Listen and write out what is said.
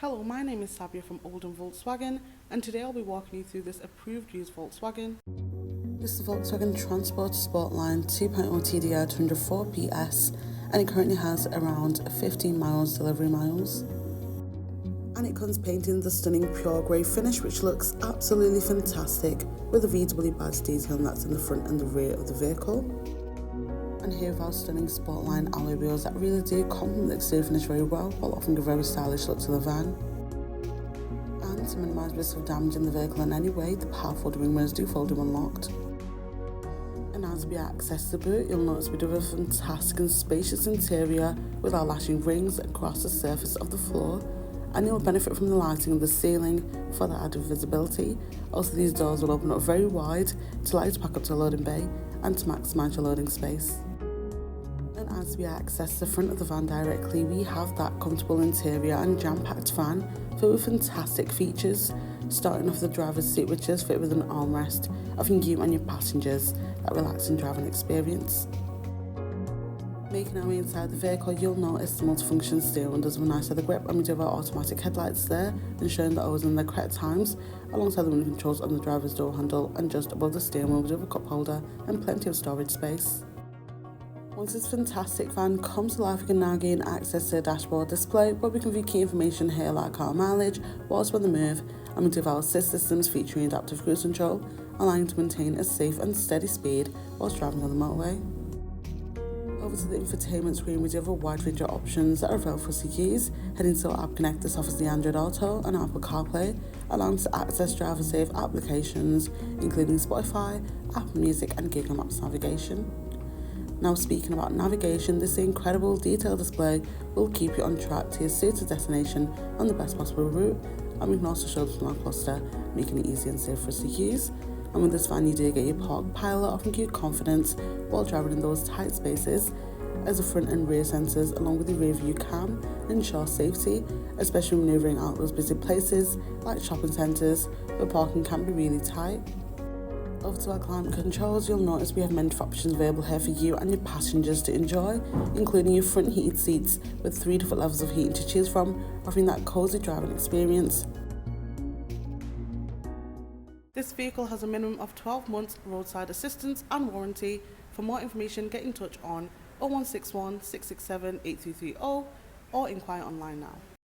Hello, my name is Sabia from Oldham Volkswagen, and today I'll be walking you through this approved used Volkswagen. This is the Volkswagen Transport Sportline 2.0 TDI 204 PS, and it currently has around 15 miles delivery miles. And it comes painted in the stunning pure grey finish, which looks absolutely fantastic, with the VW badge detailing that's in the front and the rear of the vehicle. And here are our stunning Sportline alloy wheels that really do complement the exterior finish very well, while offering a very stylish look to the van. And to minimise risk of damaging the vehicle in any way, the power folding wing mirrors do fold when unlocked. And as we access the boot, you'll notice we do have a fantastic and spacious interior with our lashing rings across the surface of the floor, and you'll benefit from the lighting of the ceiling for the added visibility. Also, these doors will open up very wide to allow you to pack up to a loading bay and to maximise your loading space. And as we access the front of the van directly, we have that comfortable interior and jam-packed van filled with fantastic features, starting off the driver's seat, which is fitted with an armrest, offering you and your passengers that relaxing driving experience. Making our way inside the vehicle, you'll notice the multifunction steering wheel does have a nice leather grip, and we do have our automatic headlights there, ensuring that I was in the correct times, alongside the window controls on the driver's door handle, and just above the steering wheel we do have a cup holder and plenty of storage space. Once this fantastic van comes to life, we can now gain access to the dashboard display, where we can view key information here like car mileage whilst we're on the move, and we do have our assist systems featuring adaptive cruise control, allowing you to maintain a safe and steady speed whilst driving on the motorway. Over to the infotainment screen, we do have a wide range of options that are available for us to use. Heading to our App Connect, this offers the Android Auto and Apple CarPlay, allowing us to access driver-safe applications, including Spotify, Apple Music and Google Maps navigation. Now, speaking about navigation, this incredible detailed display will keep you on track to your suited destination on the best possible route, and we can also show the smart cluster, making it easy and safe for us to use. And with this van, you do get your park pilot, offering you confidence while driving in those tight spaces, as the front and rear sensors, along with the rear view cam, ensure safety, especially manoeuvring out those busy places like shopping centres where parking can be really tight. Over to our climate controls, you'll notice we have many different options available here for you and your passengers to enjoy, including your front heated seats with 3 different levels of heating to choose from, offering that cosy driving experience. This vehicle has a minimum of 12 months roadside assistance and warranty. For more information, get in touch on 0161 667 8330 or inquire online now.